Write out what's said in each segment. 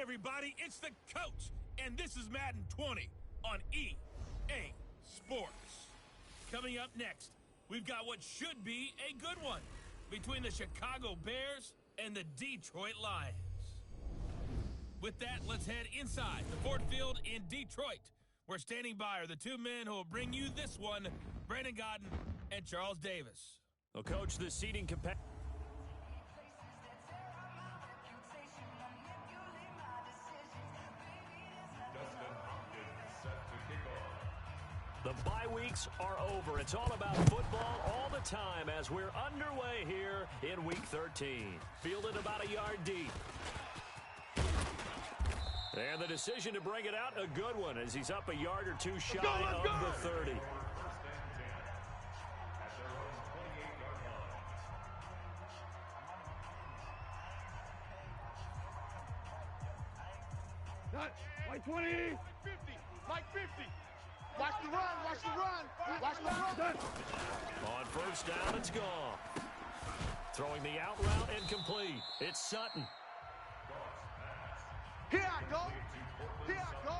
everybody, it's the coach, and this is Madden 20 on EA Sports. Coming up next, we've got what should be a good one between the Chicago Bears and the Detroit Lions. With that, let's head inside the Ford Field in Detroit. We're standing by are the two men who will bring you this one, Brandon Godden and Charles Davis. Well, Coach, the seating capacity. The bye weeks are over. It's all about football all the time as we're underway here in Week 13. Fielded about a yard deep. And the decision to bring it out, a good one, as he's up a yard or two shy of the 30. Like 20. 50. Like 50. Watch the run. Watch the run. Watch the run. On first down, it's gone. Throwing the out route and complete. It's Sutton. Here I go. Here I go.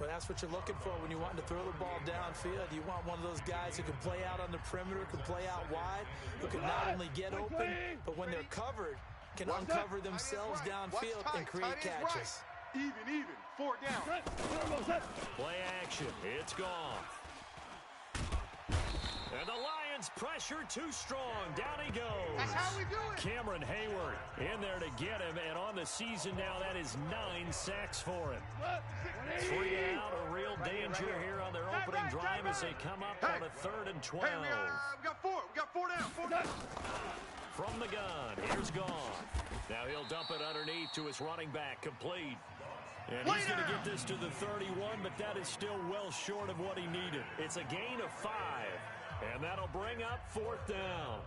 Well, that's what you're looking for when you want to throw the ball downfield. You want one of those guys who can play out on the perimeter, can play out wide, who can not only get open, but when they're covered, can uncover themselves downfield and create catches. Even. 4 down. Play action. It's gone. And the Lions pressure too strong. Down he goes. That's how we do it. Cameron Hayward in there to get him. And on the season now, that is 9 sacks for him. 3 out, a real danger here on their opening drive as they come up on a 3rd and 12. Hey, we got 4. We got 4 down. 4 down. From the gun, here's gone. Now he'll dump it underneath to his running back, complete. And he's going to get this to the 31, but that is still well short of what he needed. It's a gain of 5, and that'll bring up 4th down.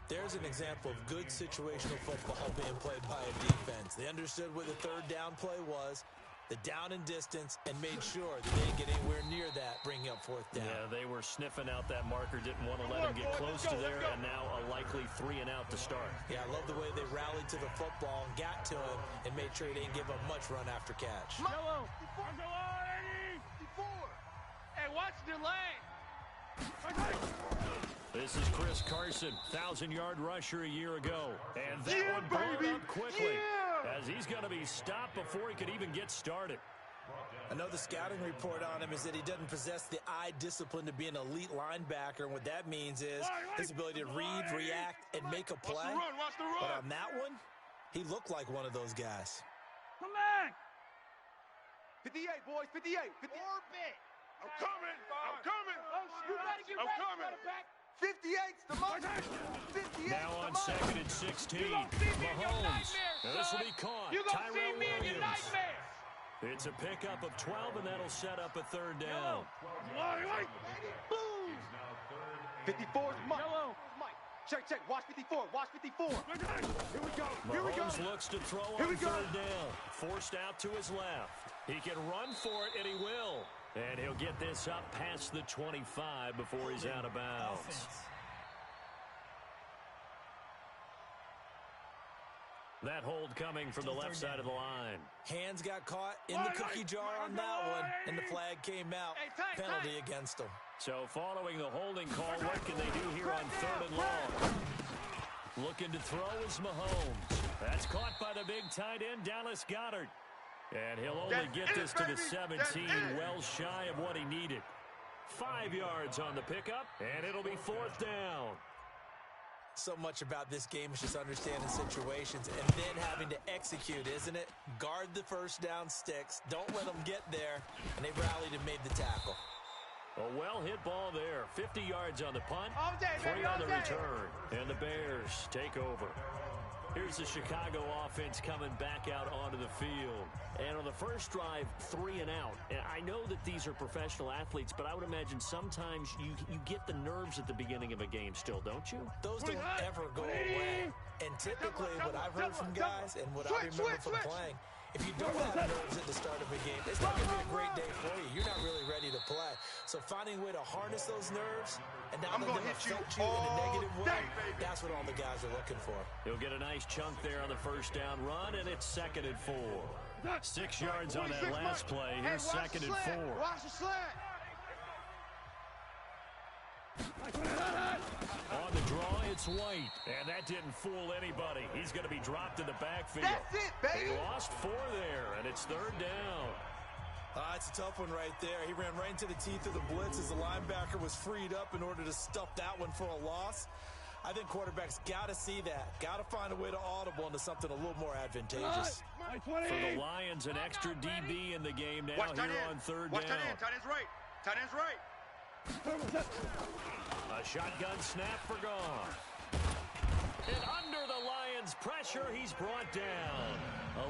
There's an example of good situational football being played by a defense. They understood where the 3rd down play was, the down and distance, and made sure that they didn't get anywhere near that, bringing up 4th down. Yeah, they were sniffing out that marker, didn't want to let him get close to there, and now a likely 3 and out to start. Yeah, I love the way they rallied to the football and got to him and made sure he didn't give up much run after catch. Yellow. 54. Hey, watch the lane. This is Chris Carson, 1,000-yard rusher a year ago. And that one blown up quickly as he's going to be stopped before he could even get started. I know the scouting report on him is that he doesn't possess the eye discipline to be an elite linebacker. And what that means is his ability to read, react, and make a play. Watch the run. But on that one, he looked like one of those guys. Come back. 58, boys. 58. 58. I'm coming. You better get ready. 58's the most. 58's now on the most. 2nd and 16. Mahomes. This will be caught. You're going to see Tyrell me in your Williams. nightmares. It's a pickup of 12, and that'll set up a 3rd down. Boom. 54's Mike. Check. Watch 54. Watch 54. Here we go. Mahomes looks to throw on 3rd down. Forced out to his left. He can run for it, and he will. And he'll get this up past the 25 before he's out of bounds. That hold coming from the left side of the line. Hands got caught in the cookie jar on that one, and the flag came out. Penalty against him. So following the holding call, what can they do here on 3rd and long? Looking to throw is Mahomes. That's caught by the big tight end, Dallas Goedert. And he'll only get this to the 17, well shy of what he needed. 5 yards on the pickup, and it'll be 4th down. So much about this game is just understanding situations and then having to execute, isn't it? Guard the first down sticks. Don't let them get there. And they rallied and made the tackle. A well-hit ball there. 50 yards on the punt, All day, 3 baby, on all the day. return. And the Bears take over. Here's the Chicago offense coming back out onto the field. And on the first drive, 3 and out. And I know that these are professional athletes, but I would imagine sometimes you get the nerves at the beginning of a game still, don't you? Those don't ever go away. And typically what I've heard from guys and what I remember from playing, if you don't have nerves at the start of a game, it's not going to be a great day for you. You're not really ready to play. So finding a way to harness those nerves and not let them affect you in a negative way, that's what all the guys are looking for. He'll get a nice chunk there on the first down run, and it's 2nd and 4. 6 yards on that last play. Here's second and 4. Watch the slant. On the draw, it's White. And that didn't fool anybody. He's going to be dropped in the backfield. That's it, baby. They lost 4 there, and it's third down. It's a tough one right there. He ran right into the teeth of the blitz as the linebacker was freed up in order to stuff that one for a loss. I think quarterbacks got to see that. Got to find a way to audible into something a little more advantageous. For the Lions, an extra DB in the game now here on third down. Watch tight end. Tight end's right. Tight end's right. A shotgun snap for Goff. And under the Lions' pressure, he's brought down.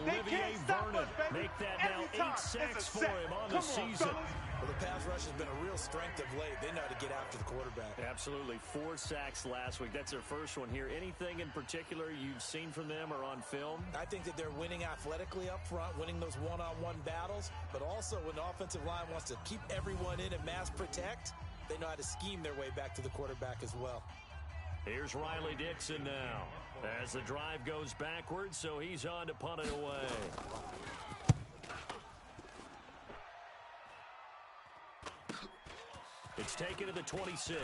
Olivier Vernon make that now 8 sacks for him on the season. Well, the pass rush has been a real strength of late. They know how to get after the quarterback. Absolutely. 4 sacks last week. That's their first one here. Anything in particular you've seen from them or on film? I think that they're winning athletically up front, winning those one-on-one battles, but also when the offensive line wants to keep everyone in and mass protect, they know how to scheme their way back to the quarterback as well. Here's Riley Dixon now as the drive goes backwards, so he's on to punt it away. It's taken to the 26.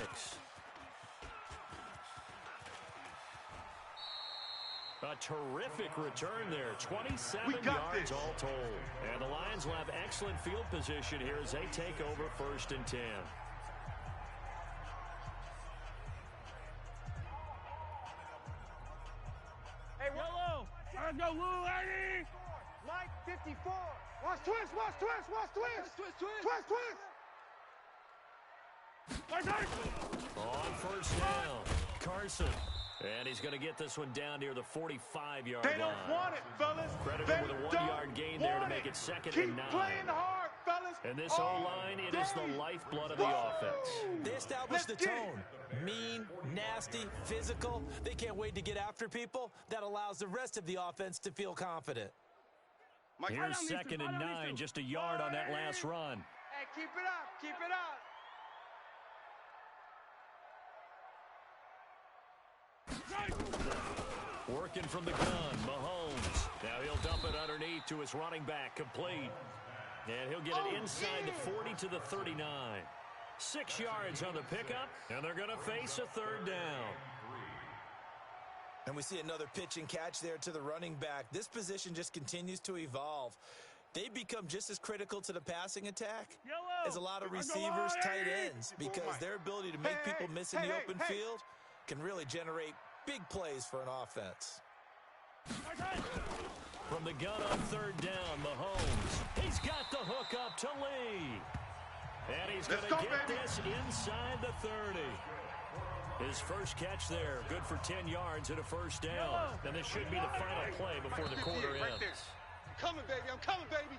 A terrific return there. 27 yards all told. And the Lions will have excellent field position here as they take over first and 10. Hey, yellow. Let's go, Lou, Eddie. Mike, 54. Watch twist, watch twist, watch twist. Twist. On first down, Carson. And he's going to get this one down near the 45-yard line. They don't want it, fellas. Credited with a 1-yard gain there to make it second and 9. Keep playing hard, fellas. And this O-line, it is the lifeblood of the offense. They established the tone. Mean, nasty, physical. They can't wait to get after people. That allows the rest of the offense to feel confident. Here's second and 9, just a yard on that last run. Hey, keep it up, keep it up. Working from the gun, Mahomes. Now he'll dump it underneath to his running back, complete. And he'll get it inside the 40 to the 39. 6 yards on the pickup, and they're going to face a third down. And we see another pitch and catch there to the running back. This position just continues to evolve. They become just as critical to the passing attack as a lot of receivers, tight ends, because their ability to make people miss in the open field can really generate big plays for an offense. From the gun on third down, Mahomes. He's got the hook up to Lee. And he's going to get this inside the 30. His first catch there, good for 10 yards and a first down. And this should be the final play before the quarter ends. I'm coming, baby. I'm coming, baby.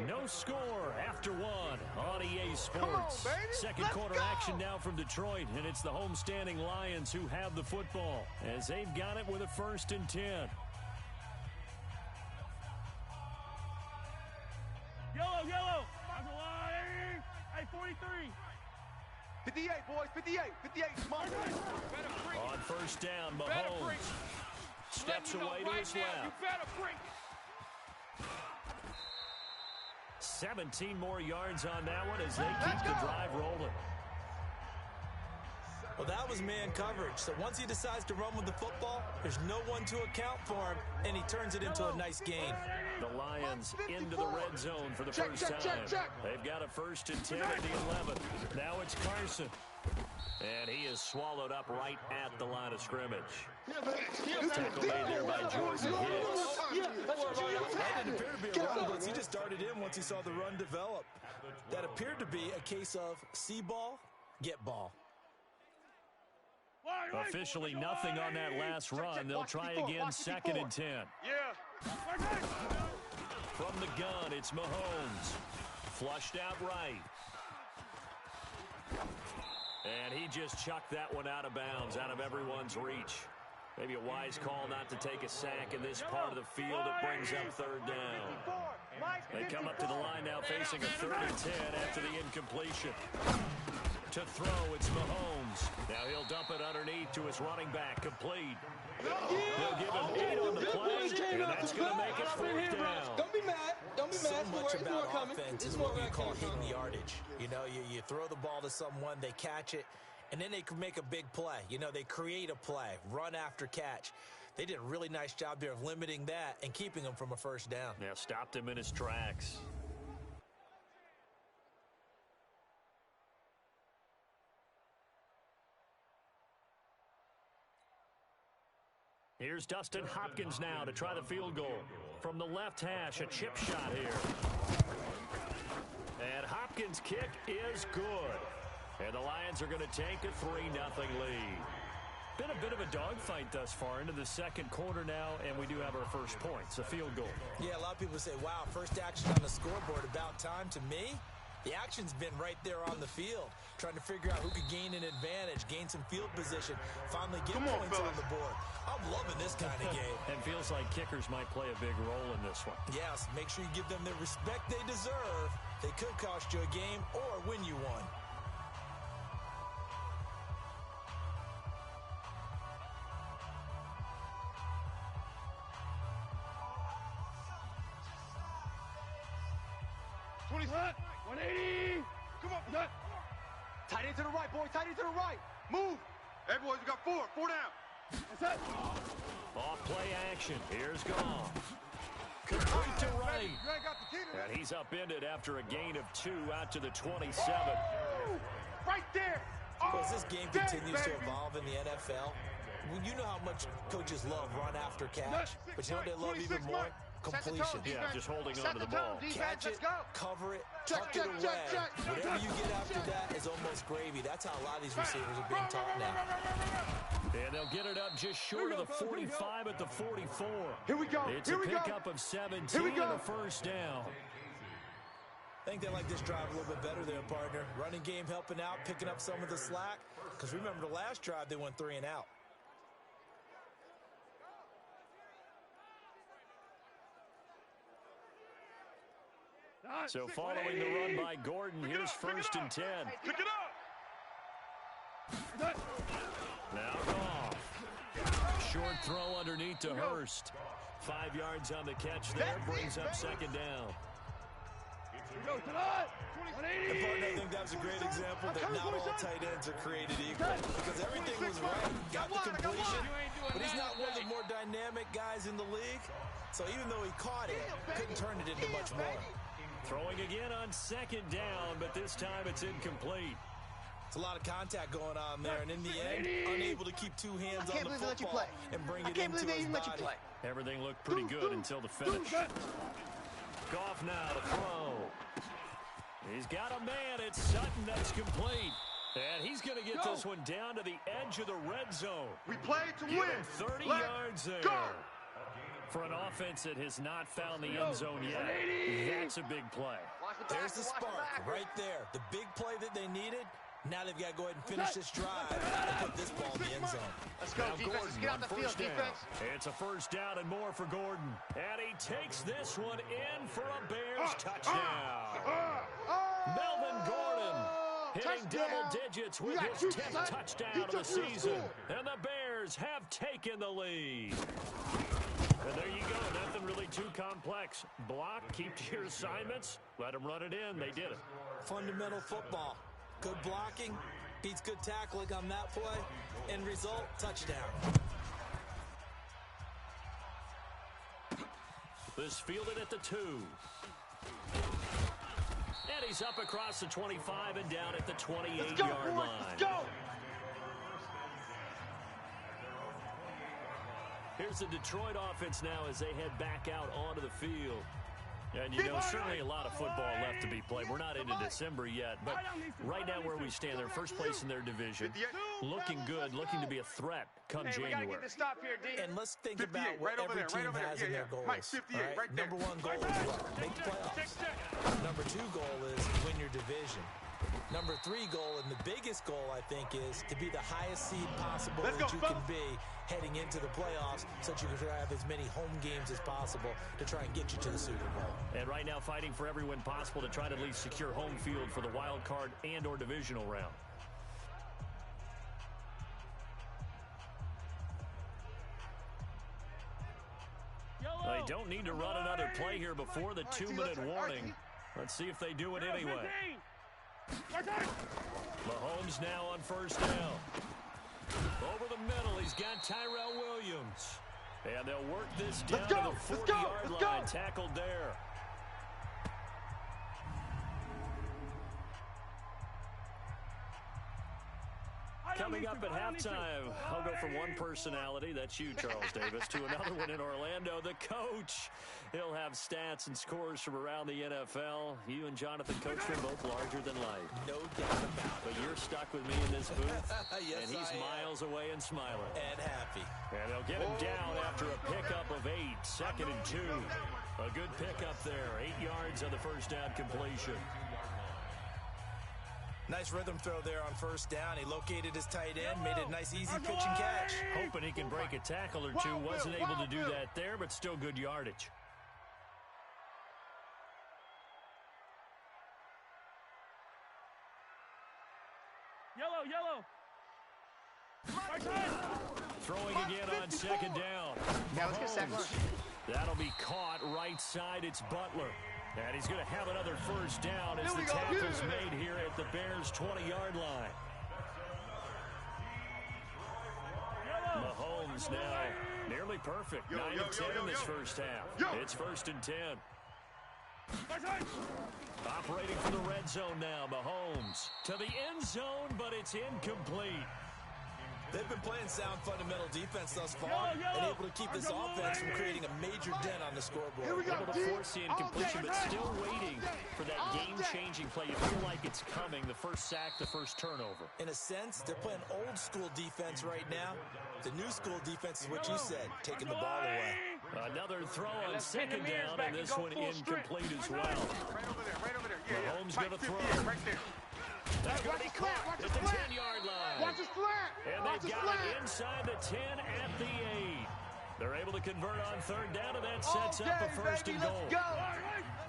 No score after 1 on EA Sports. Come on, baby. Second quarter action now from Detroit, and it's the homestanding Lions who have the football as they've got it with a first and 10. Yellow. On the line. Hey, 43. 58, boys. 58. Mark. On first down, Mahomes steps away to his left. You better bring it. 17 more yards on that one as they keep the drive rolling. Well, that was man coverage. So once he decides to run with the football, there's no one to account for him, and he turns it into a nice gain. The Lions into the red zone for the first time. They've got a first and 10 at the 11. Now it's Carson. And he is swallowed up right at the line of scrimmage. Tackle made there by Jordan Hicks. That didn't appear to be a run blitz. He just darted in once he saw the run develop. That appeared to be a case of see ball, get ball. Officially nothing on that last run. They'll try again, second and 10. Yeah. From the gun, it's Mahomes. Flushed out right. And he just chucked that one out of bounds, out of everyone's reach. Maybe a wise call not to take a sack in this part of the field. It brings up third down. They come up to the line now facing a third and 10 after the incompletion. To throw, it's Mahomes. Now he'll dump it underneath to his running back, complete. They'll give him 8 on the play, and that's going to make it 4th down. Don't be mad. Don't be mad. So much about offense is what you call hitting the yardage. You know, you throw the ball to someone, they catch it, and then they can make a big play. You know, they create a play, run after catch. They did a really nice job there of limiting that and keeping him from a first down. Yeah, stopped him in his tracks. Here's Dustin Hopkins now to try the field goal. From the left hash, a chip shot here. And Hopkins' kick is good. And the Lions are going to take a 3-0 lead. Been a bit of a dogfight thus far into the second quarter now, and we do have our first points, a field goal. Yeah, a lot of people say, wow, first action on the scoreboard, about time. To me, the action's been right there on the field, trying to figure out who could gain an advantage, gain some field position, finally get points on the board. I'm loving this kind of game. And feels like kickers might play a big role in this one. Yes, make sure you give them the respect they deserve. They could cost you a game or win you one. Front, 180. Come on, done. Tight end to the right, boy. Tight end to the right. Move. Hey, boys, we got 4 down. That's it. Off play action. Here's Goff. Complete to right. You ain't got the key to And he's upended after a gain of 2 out to the 27. Right there. As this game continues to evolve in the NFL, you know how much coaches love run after catch, but you know what they love even more? Completion. Yeah, just holding on to the ball. Catch it, cover it, tuck it away. Whatever you get after that is almost gravy. That's how a lot of these receivers are being taught now. And they'll get it up just short of the 45 at the 44. Here we go. It's a pickup of 17 and a first down. I think they like this drive a little bit better there, partner. Running game helping out, picking up some of the slack. Because remember the last drive, they went 3 and out. So following the run by Gordon, here's 1st and 10. Pick it up. Now Goff. Short throw underneath to Hurst. 5 yards on the catch there, brings up 2nd down. And partner, I think that was a great example that not all tight ends are created equal. Because everything was right, got the completion, but he's not one of the more dynamic guys in the league. So even though he caught it, couldn't turn it into much more. Throwing again on 2nd down, but this time it's incomplete. It's a lot of contact going on there, and in the end, unable to keep 2 hands on the football and bring it into his body. Everything looked pretty good until the finish. Goff now to throw. He's got a man. It's Sutton that's complete. And he's going to get this one down to the edge of the red zone. We played to win. 30 yards there. Go. For an offense that has not found the end zone yet, that's a big play. There's the spark right there. The big play that they needed. Now they've got to go ahead and finish this drive. Got to put this ball in the end zone. Let's go, now defense. Let's get out the field, defense. It's a first down and more for Gordon. And he takes this one in for a Bears touchdown. Melvin Gordon hitting double digits with his 10th touchdown of the season. And the Bears have taken the lead. And there you go. Nothing really too complex. Block, keep to your assignments, let them run it in. They did it. Fundamental football. Good blocking, beats good tackling on that play. End result, touchdown. This fielded at the 2. And he's up across the 25 and down at the 28-yard line. Let's go. Here's the Detroit offense now as they head back out onto the field. And, you know, certainly a lot of football left to be played. We're not into December yet, but right now where we stand, they're first place in their division. Looking good, looking to be a threat come January. And let's think about what every team has in their goals. Right? Number 1 goal is what? Make the playoffs. Number 2 goal is win your division. Number 3 goal, and the biggest goal, I think, is to be the highest seed possible that you can be heading into the playoffs so that you can have as many home games as possible to try and get you to the Super Bowl. And right now fighting for every win possible to try to at least secure home field for the wild card and or divisional round. don't need to run another play here before the 2-minute warning. Let's see if they do it anyway. Mahomes now on first down. Over the middle, he's got Tyrell Williams. And they'll work this down to the 40-yard line, tackled there. Coming up at halftime, I'll go from one personality, that's you, Charles Davis, to another one in Orlando, the coach. He'll have stats and scores from around the NFL. You and Jonathan Coachman both larger than life. No doubt about it. But you're stuck with me in this booth, yes, and he's miles away and smiling. And happy. And they'll get him down after a pickup of 8, 2nd and 2. A good pickup there, 8 yards on the first down completion. Nice rhythm throw there on first down. He located his tight end, made it a nice, easy pitch and catch. Hoping he can break a tackle or two. Wasn't able to do that there, but still good yardage. Yellow. Throwing again on 2nd down. Yeah, let's get second one. That'll be caught right side. It's Butler. And he's going to have another first down as the tackle's made here at the Bears' 20-yard line. Mahomes now nearly perfect. 9 of 10 in this first half. It's 1st and 10. Operating from the red zone now. Mahomes to the end zone, but it's incomplete. They've been playing sound fundamental defense thus far and able to keep this offense from creating a major dent on the scoreboard. Able to force the incompletion, but still waiting for that game-changing play. You feel like it's coming, the first sack, the first turnover. In a sense, they're playing old-school defense right now. The new-school defense is what you said, taking the ball away. Another throw on 2nd down, and this one incomplete as well. Right over there. Mahomes going to throw. Right there. That's going to be caught at the 10-yard line. Watch his flat. And they've got it inside the 10 at the 8. They're able to convert on 3rd down, and that sets up a 1st and goal.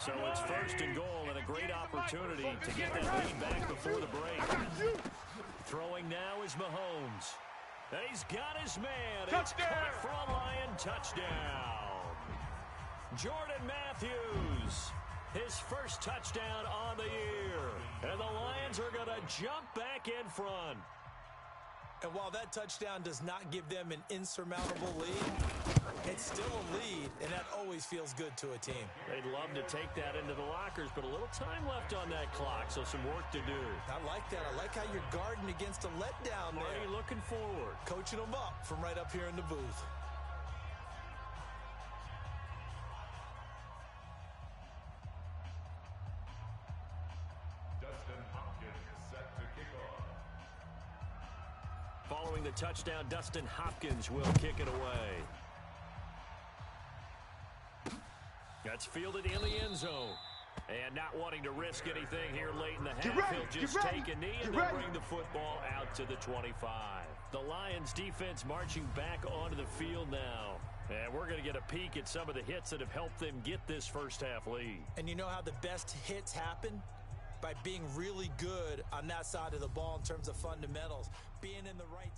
So it's 1st and goal, and a great opportunity to get that lead back before the break. Throwing now is Mahomes. And he's got his man. It's caught for a Lion touchdown. Jordan Matthews. His first touchdown on the year. And the Lions are going to jump back in front. And while that touchdown does not give them an insurmountable lead, it's still a lead, and that always feels good to a team. They'd love to take that into the lockers, but a little time left on that clock, so some work to do. I like that. I like how you're guarding against a letdown there. Already looking forward. Coaching them up from right up here in the booth. Following the touchdown, Dustin Hopkins will kick it away. That's fielded in the end zone. And not wanting to risk anything here late in the half, he'll just take a knee and then bring the football out to the 25. The Lions defense marching back onto the field now. And we're going to get a peek at some of the hits that have helped them get this first half lead. And you know how the best hits happen? By being really good on that side of the ball in terms of fundamentals, being in the right.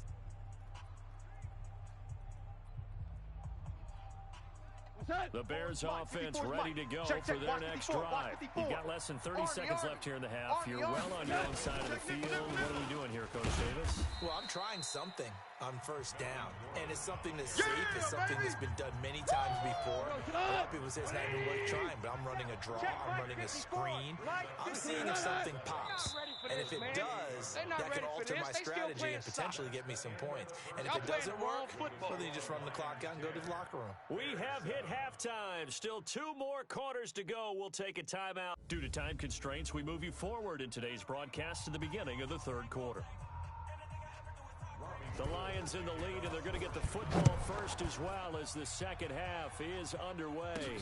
The Bears offense ready to go for their next drive. You've got less than 30 seconds left here in the half. You're well on your own side of the field. What are we doing here, Coach Davis? Well, I'm trying something on first down. And it's something that's safe. It's something that's been done many times before. A lot of people say it's not even worth trying, but I'm running a draw. I'm running a screen. I'm seeing if something pops. And if it does, that can alter my strategy and potentially get me some points. And if it doesn't work, well, then you just run the clock out and go to the locker room. We have hit halftime. Still 2 more quarters to go. We'll take a timeout. Due to time constraints, we move you forward in today's broadcast to the beginning of the 3rd quarter. The Lions in the lead, and they're going to get the football first as well as the second half is underway.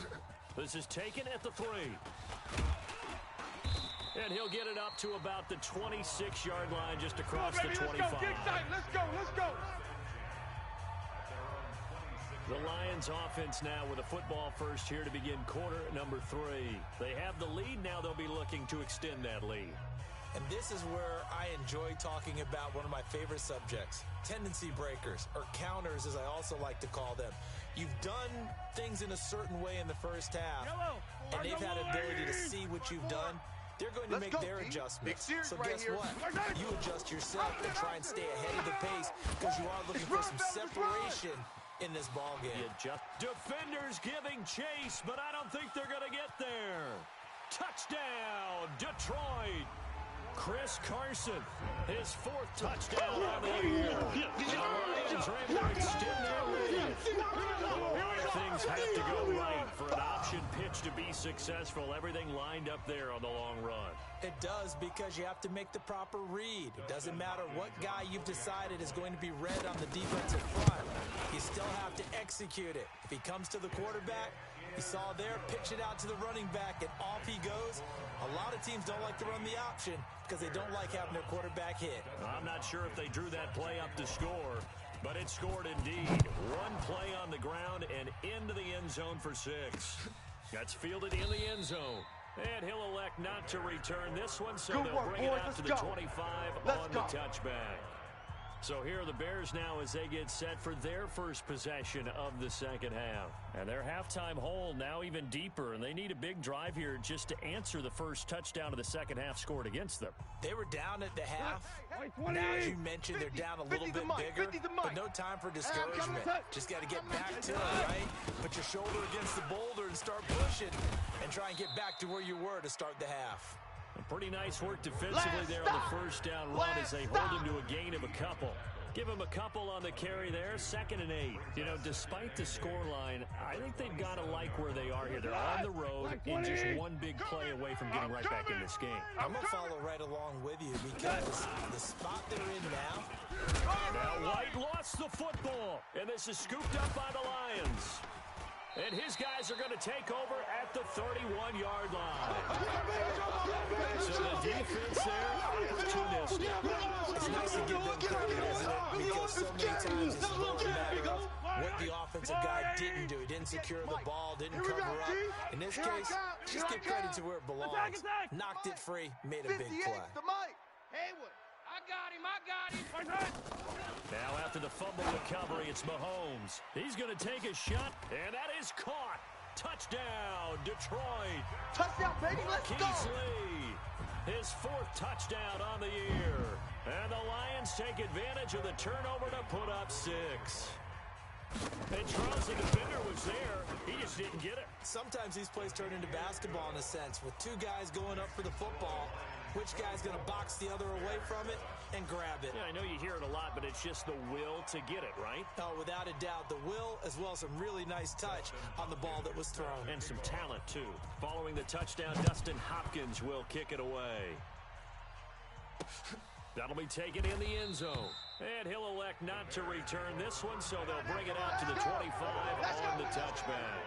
This is taken at the 3. And he'll get it up to about the 26-yard line just across the 25. Let's go. The Lions offense now with a football first here to begin quarter number 3. They have the lead. Now they'll be looking to extend that lead. And this is where I enjoy talking about one of my favorite subjects, tendency breakers, or counters as I also like to call them. You've done things in a certain way in the first half, and they've had ability to see what you've done. They're going to make their adjustments. So guess what? You adjust yourself and try and stay ahead of the pace because you are looking for some separation in this ball game. Defenders giving chase, but I don't think they're going to get there. Touchdown, Detroit. Chris Carson, his 4th touchdown on the year. The Lions are able to extend their lead. Things have to go right for an option pitch to be successful. Everything lined up there on the long run. It does, because you have to make the proper read. It doesn't matter what guy you've decided is going to be read on the defensive front. You still have to execute it. If he comes to the quarterback, you saw there, pitch it out to the running back, and off he goes. A lot of teams don't like to run the option because they don't like having their quarterback hit. I'm not sure if they drew that play up to score, but it scored indeed. One play on the ground and into the end zone for 6. That's fielded in the end zone. And he'll elect not to return this one, so they'll bring it out to the 25 on the touchback. So here are the Bears now as they get set for their first possession of the second half. And their halftime hole now even deeper, and they need a big drive here just to answer the first touchdown of the second half scored against them. They were down at the half. Now, as you mentioned, they're down a little bit bigger, but no time for discouragement. Just got to get back to it, right? Put your shoulder against the boulder and start pushing, and try and get back to where you were to start the half. Pretty nice work defensively there on the first down run as they hold him to a gain of a couple. Give him a couple on the carry there, 2nd and 8. You know, despite the scoreline, I think they've got to like where they are here. They're on the road and just one big play away from getting right back in this game. I'm going to follow right along with you because the spot they're in now. Now White lost the football, and this is scooped up by the Lions. And his guys are going to take over at the 31-yard line. So the defense there, opportunistic. It's nice to give them credit, isn't it? Because so many times it's really a matter of what the offensive guy didn't do. He didn't secure the ball, didn't cover up. In this case, just give credit to where it belongs. Knocked it free, made a big play. I got him. Now after the fumble recovery, it's Mahomes. He's going to take a shot, and that is caught. Touchdown, Detroit. Touchdown, baby, let's go. Lee, his 4th touchdown on the year. And the Lions take advantage of the turnover to put up 6. And Charles, the defender, was there. He just didn't get it. Sometimes these plays turn into basketball in a sense, with 2 guys going up for the football. Which guy's going to box the other away from it and grab it? Yeah, I know you hear it a lot, but it's just the will to get it, right? Oh, without a doubt. The will, as well as some really nice touch on the ball that was thrown. And some talent, too. Following the touchdown, Dustin Hopkins will kick it away. That'll be taken in the end zone. And he'll elect not to return this one, so they'll bring it out to the 25 on the touchback.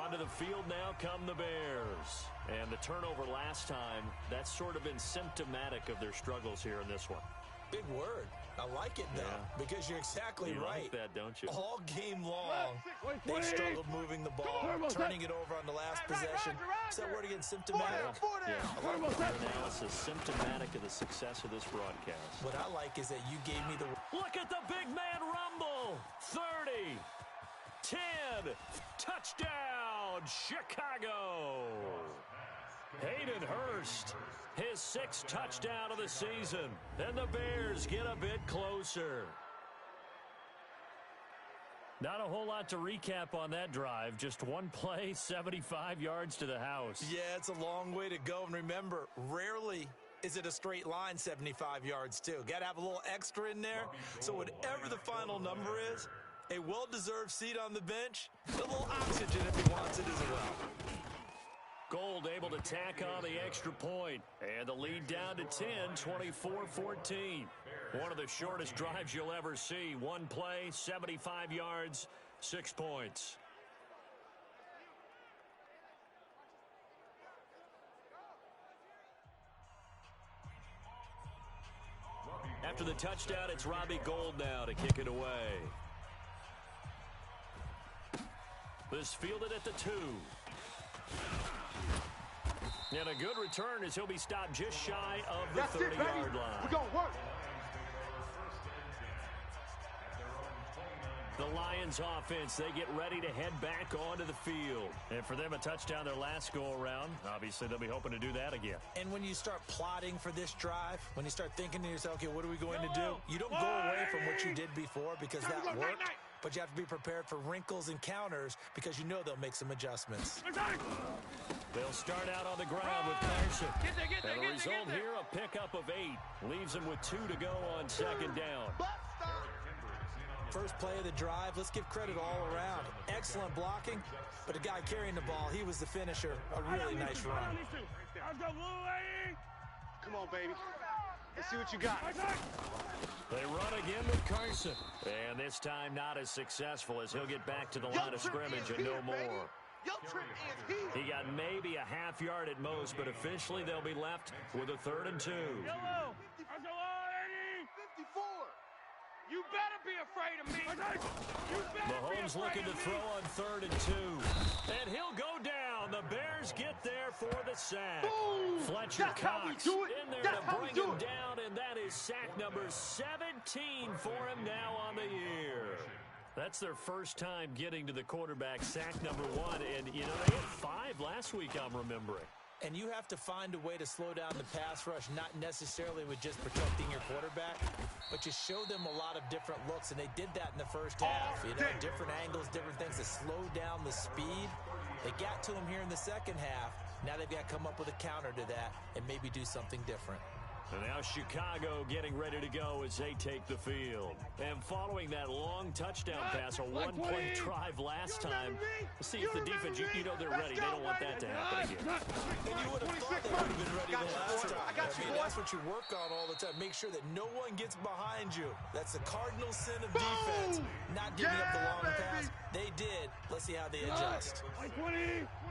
Onto the field now come the Bears. And the turnover last time, that's sort of been symptomatic of their struggles here in this one. Big word. I like it, though, because you're exactly right. Like that, don't you? All game long, they struggled moving the ball, turning it over on the last possession. Is that word again, symptomatic? Yeah, a lot of analysis symptomatic of the success of this broadcast. What I like is that you gave me the... Look at the big man rumble. 30, 10, touchdown, Chicago. Hayden Hurst, his 6th touchdown of the season. And the Bears get a bit closer. Not a whole lot to recap on that drive. Just one play, 75 yards to the house. Yeah, it's a long way to go. And remember, rarely is it a straight line 75 yards, too. Got to have a little extra in there. So whatever the final number is, a well-deserved seat on the bench, a little oxygen if he wants it as well. Gold able to tack on the extra point. And the lead down to 10, 24-14. One of the shortest drives you'll ever see. One play, 75 yards, 6 points. After the touchdown, it's Robbie Gould now to kick it away. This fielded at the 2. And a good return as he'll be stopped just shy of the That's it, 30-yard baby. line. We're going to work. The Lions offense, they get ready to head back onto the field. And for them, a touchdown their last go-around. Obviously, they'll be hoping to do that again. And when you start plotting for this drive, when you start thinking to yourself, okay, what are we going to do? You don't go away from what you did before because that worked, but you have to be prepared for wrinkles and counters because you know they'll make some adjustments. They'll start out on the ground with Carson. And the result here, a pickup of 8. Leaves them with 2 to go on second down. First play of the drive, let's give credit all around. Excellent blocking, but the guy carrying the ball, he was the finisher. A really nice run. Come on, baby. Let's see what you got. They run again with Carson. And this time not as successful as he'll get back to the line of scrimmage and no more. He got maybe a half yard at most, but officially they'll be left with a 3rd and 2. You better be afraid of me. Mahomes looking to throw on 3rd and 2. And he'll go down. The Bears get there for the sack. Boom. Fletcher That's how we Cox do it. in there That's to how we bring do him it. down, and that is sack number 17 for him now on the year. That's their first time getting to the quarterback, sack number 1. And, you know, they had 5 last week, I'm remembering. And you have to find a way to slow down the pass rush, not necessarily with just protecting your quarterback, but you show them a lot of different looks, and they did that in the first half. You know, different angles, different things to slow down the speed. They got to him here in the second half. Now they've got to come up with a counter to that and maybe do something different. And now Chicago getting ready to go as they take the field. And following that long touchdown pass, a one-play drive last time, see if the defense, you know they're ready. They don't want that to happen again. And you would have thought they would have been ready the last time. I mean, that's what you work on all the time. Make sure that no one gets behind you. That's the cardinal sin of defense, not giving up the long pass. They did. Let's see how they adjust.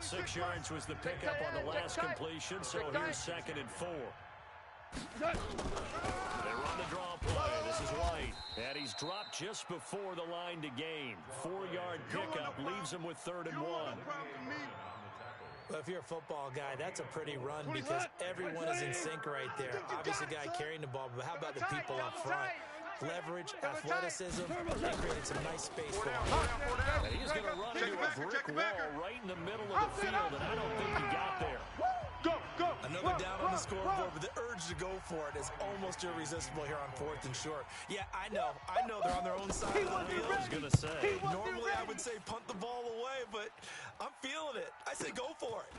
6 yards was the pickup on the last completion, so here's 2nd and 4. They run the draw play. This is White. And he's dropped just before the line to gain. 4-yard pickup leaves him with 3rd and 1. Well, if you're a football guy, that's a pretty run because everyone is in sync right there. Obviously, the guy carrying the ball, but how about the people up front? Leverage, athleticism, they created some nice space for him. And he's going to run into a brick wall right in the middle of the field, and I don't think he got there. Go. Another down on the scoreboard, but the urge to go for it is almost irresistible here on 4th and short. Yeah, I know they're on their own side of the field. I was going to say. Normally I would say punt the ball away, but I'm feeling it. I say go for it.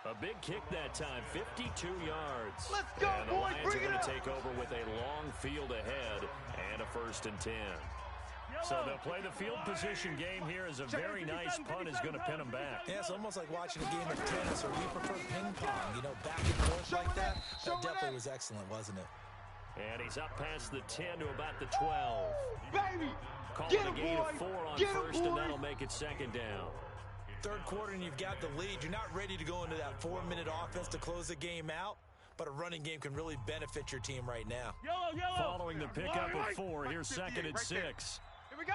A big kick that time, 52 yards. Let's go, and the boys, Lions bring are it going to up. take over with a long field ahead and a 1st and 10. So they'll play the field position game here as a very nice punt is going to pin them back. Yeah, it's almost like watching a game of tennis, or we prefer ping pong, you know, back and forth like that. That definitely was excellent, wasn't it? And he's up past the 10 to about the 12. Baby. Calling Get a him, gain boy. of 4 on Get him, 1st, and boy. that'll make it 2nd down. 3rd quarter and you've got the lead. You're not ready to go into that 4-minute offense to close the game out, but a running game can really benefit your team right now. Following the pickup of 4, here's 2nd and 6. Here we go.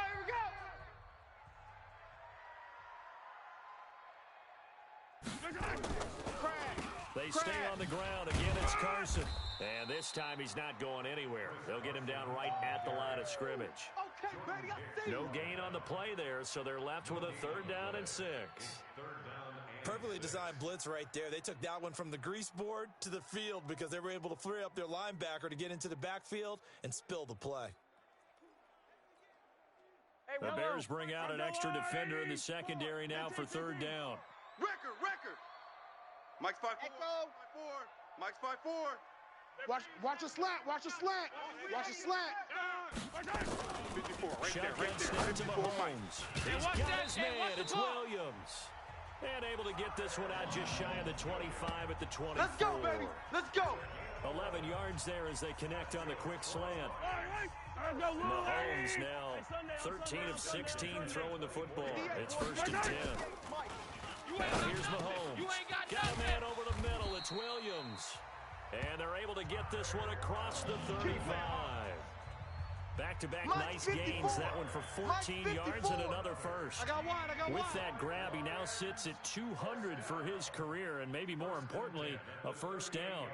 They stay on the ground. Again, it's Carson. And this time he's not going anywhere. They'll get him down right at the line of scrimmage. Okay, baby, I see No you. gain on the play there, so they're left with a 3rd down and 6. Perfectly designed blitz right there. They took that one from the grease board to the field because they were able to free up their linebacker to get into the backfield and spill the play. The Bears bring out an extra defender in the secondary now for 3rd down. Record. Mike's 5-4. Mike's 5-4. Watch a slant. 54. Shotgun snap to Mahomes. He's got his man. It's Williams. And able to get this one out just shy of the 25 at the 24. Let's go, baby. Let's go. 11 yards there as they connect on the quick slant. Mahomes now 13 of 16 throwing the football. It's 1st and 10. Now here's Mahomes. Got a man over the middle. It's Williams. And they're able to get this one across the 35. Back-to-back nice gains. That one for 14 yards and another first. I got one. With that grab, he now sits at 200 for his career, and maybe more importantly, a first down.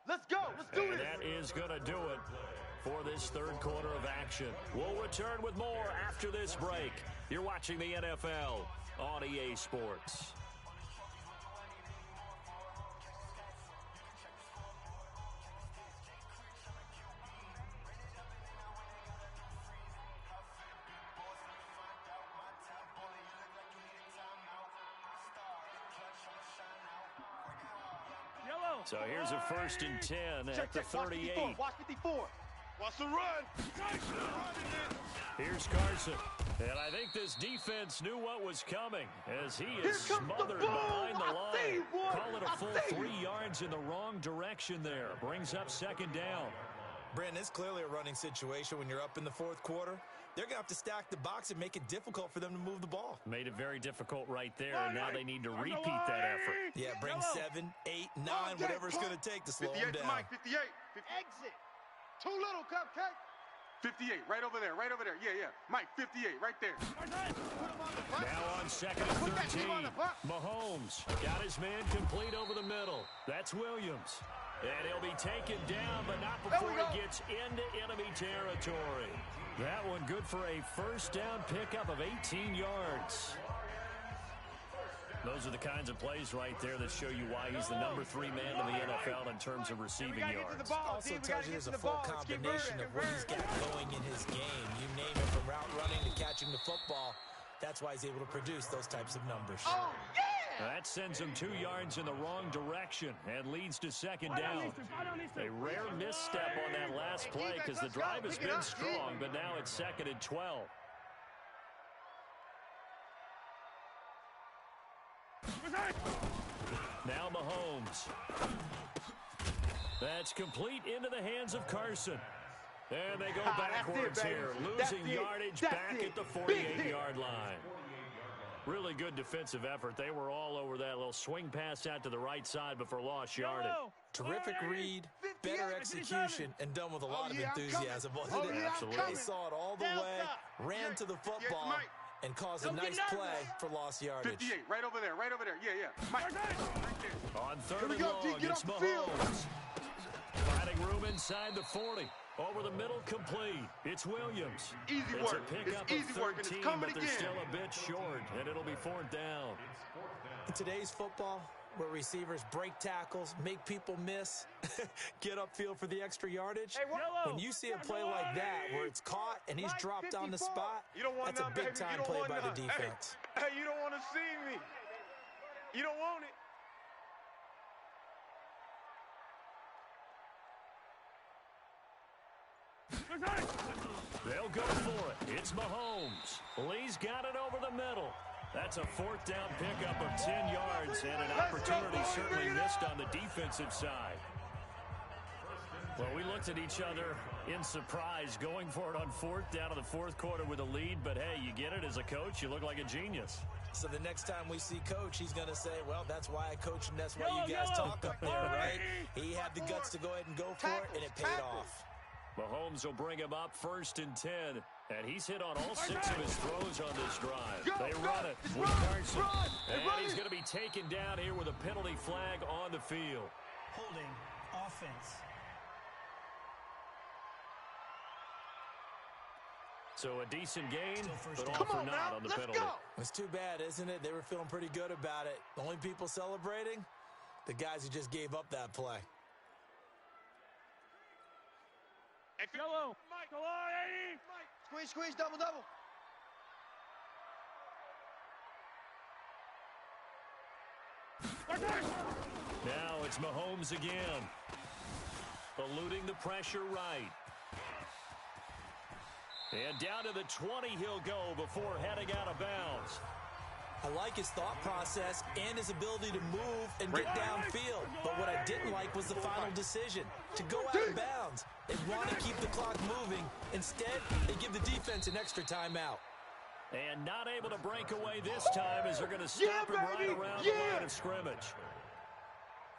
Let's go. Let's do this. That is going to do it for this third quarter of action. We'll return with more after this break. You're watching the NFL on EA Sports. So here's a 1st and 10 at the 38. Watch 54. Watch the run. Here's Carson. And I think this defense knew what was coming as he is smothered behind the line. Call it a full 3 yards in the wrong direction there. Brings up 2nd down. Brandon, it's clearly a running situation when you're up in the 4th quarter. They're going to have to stack the box and make it difficult for them to move the ball. Made it very difficult right there, and now they need to repeat that effort. Yeah, bring 7, 8, 9, whatever it's going to take to slow them down. Mike, 58. Exit. Too little, Cupcake. 58, right over there. Yeah. Mike, 58, right there. Now on 2nd and 13, Mahomes got his man complete over the middle. That's Williams. And he'll be taken down, but not before he gets into enemy territory. That one good for a first down pickup of 18 yards. Those are the kinds of plays right there that show you why he's the number 3 man in the NFL in terms of receiving yards. Also tells you there's a full combination of what he's got going in his game. You name it, from route running to catching the football. That's why he's able to produce those types of numbers. Oh, yeah! That sends him 2 yards in the wrong direction and leads to 2nd down. A rare misstep on that last play because the drive has been strong, but now it's 2nd and 12. Now Mahomes. That's complete into the hands of Carson. And they go backwards here, losing yardage back at the 48-yard line. Really good defensive effort. They were all over that little swing pass out to the right side before lost yardage. Terrific read, better execution, and done with a lot of enthusiasm, wasn't it? Absolutely. They saw it all the way, ran to the football, and caused a nice play for lost yardage. 58, right over there. Yeah. Mike, right there. On 3rd and long, it's Mahomes. Finding room inside the 40. Over the middle, complete. It's Williams. Easy It's work. a pickup It's easy of work, and 13, it's coming but they're again. still a bit short, and it'll be 4th down. In today's football, where receivers break tackles, make people miss, get upfield for the extra yardage, when you see a play like that where it's caught and he's dropped on the spot, that's a big-time play by the defense. Hey, you don't want to see me. You don't want it. They'll go for it. It's Mahomes. Lee's got it over the middle. That's a 4th down pickup of 10 yards and an opportunity certainly missed on the defensive side. Well, we looked at each other in surprise going for it on 4th down in the 4th quarter with a lead, but hey, you get it as a coach, you look like a genius. So the next time we see Coach, he's going to say, well, that's why I coach and that's why you guys talk up there, right? He had the guts to go ahead and go for it, and it paid off. Mahomes will bring him up 1st and 10, and he's hit on all 6 of his throws on this drive. They run it with Carson, and he's going to be taken down here with a penalty flag on the field. Holding offense. So a decent gain, but all for naught on the penalty. It's too bad, isn't it? They were feeling pretty good about it. The only people celebrating, the guys who just gave up that play. Yellow. Mike, go on, 80. Squeeze, double. Now it's Mahomes again. Eluding the pressure right. And down to the 20 he'll go before heading out of bounds. I like his thought process and his ability to move and get downfield. But what I didn't like was the final decision, to go out of bounds. They want to keep the clock moving. Instead, they give the defense an extra timeout. And not able to break away this time as they're going to stop him right around the line of scrimmage.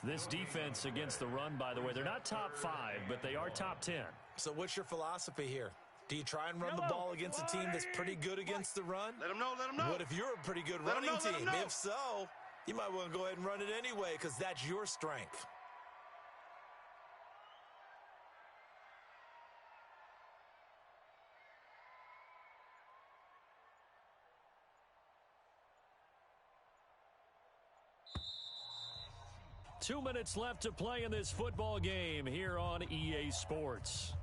This defense against the run, by the way, they're not top 5, but they are top 10. So what's your philosophy here? Do you try and run the ball against a team that's pretty good against the run? Let them know, let them know. What if you're a pretty good running team? If so, you might want to go ahead and run it anyway because that's your strength. Two minutes left to play in this football game here on EA Sports.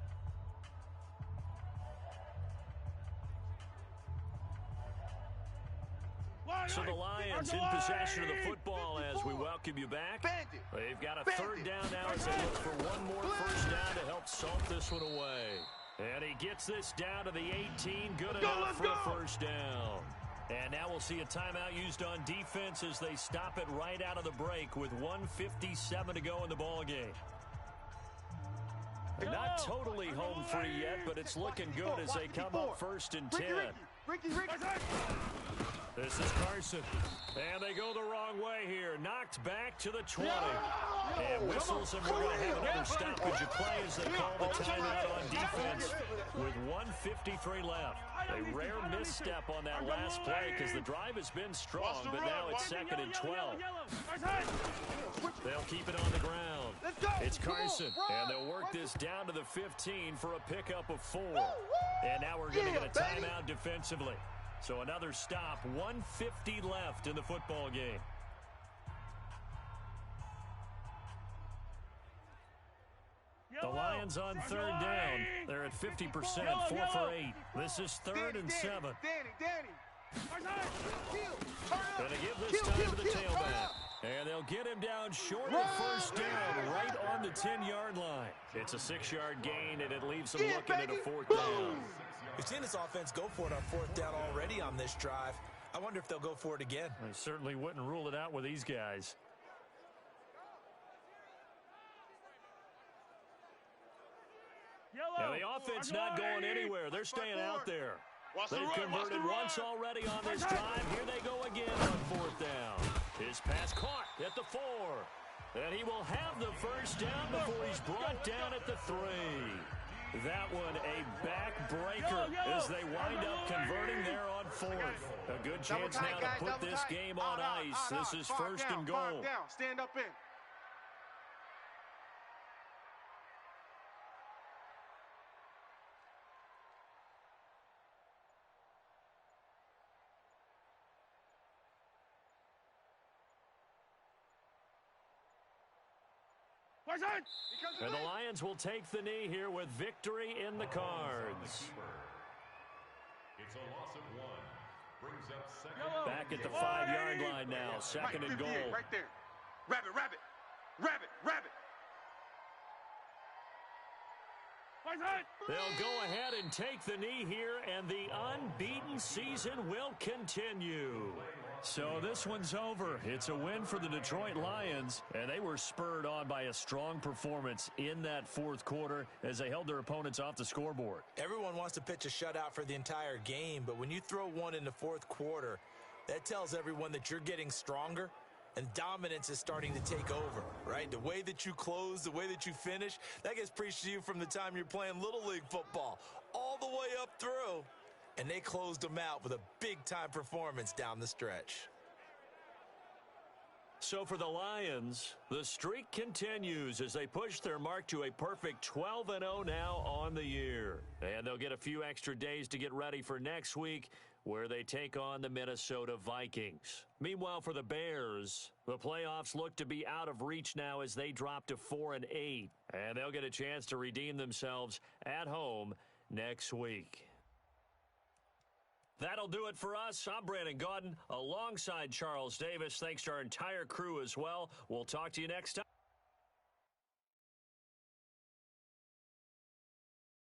So the Lions in possession of the football as we welcome you back. They've got a third down now as they look for one more first down to help salt this one away. And he gets this down to the 18. Good enough for a first down. And now we'll see a timeout used on defense as they stop it right out of the break with 1:57 to go in the ball game. They're not totally home free yet, but it's looking good as they come up 1st and 10. Ricky. This is Carson. And they go the wrong way here. Knocked back to the 20. And whistles, and we're going to have another stoppage of play as they call the timeout on defense with 1:53 left. A rare misstep on that last play because the drive has been strong, but now it's 2nd and 12. They'll keep it on the ground. It's Carson, and they'll work this down to the 15 for a pickup of 4. And now we're going to get a timeout defensively. So another stop, 1:50 left in the football game. The Lions on 3rd down. They're at 50%, 4 for 8. This is 3rd and 7. Danny. Going to give this time to the tailback. And they'll get him down short of first down, right on the 10-yard line. It's a 6-yard gain, and it leaves them looking at a 4th down. We've seen this offense go for it on 4th down already on this drive. I wonder if they'll go for it again. I certainly wouldn't rule it out with these guys. Now the offense not going anywhere. They're staying out there. They've converted once already on this drive. Here they go again on 4th down. His pass caught at the 4. And he will have the first down before he's brought down at the 3. That one a backbreaker as they wind up converting there on 4th. A good chance now to put this game on ice. This is 1st and goal. Stand up in. And the Lions will take the knee here with victory in the cards. It's a loss of 1. Brings up 2nd. Back at the 5-yard line now. 2nd and goal. Right there. Rabbit. They'll go ahead and take the knee here, and the unbeaten season will continue. So this one's over. It's a win for the Detroit Lions, and they were spurred on by a strong performance in that 4th quarter as they held their opponents off the scoreboard. Everyone wants to pitch a shutout for the entire game, but when you throw one in the 4th quarter, that tells everyone that you're getting stronger and dominance is starting to take over, right? The way that you close, the way that you finish, that gets preached to you from the time you're playing Little League football all the way up through. And they closed them out with a big-time performance down the stretch. So for the Lions, the streak continues as they push their mark to a perfect 12-0 now on the year. And they'll get a few extra days to get ready for next week, where they take on the Minnesota Vikings. Meanwhile, for the Bears, the playoffs look to be out of reach now as they drop to 4-8. And they'll get a chance to redeem themselves at home next week. That'll do it for us. I'm Brandon Gaudin alongside Charles Davis. Thanks to our entire crew as well. We'll talk to you next time.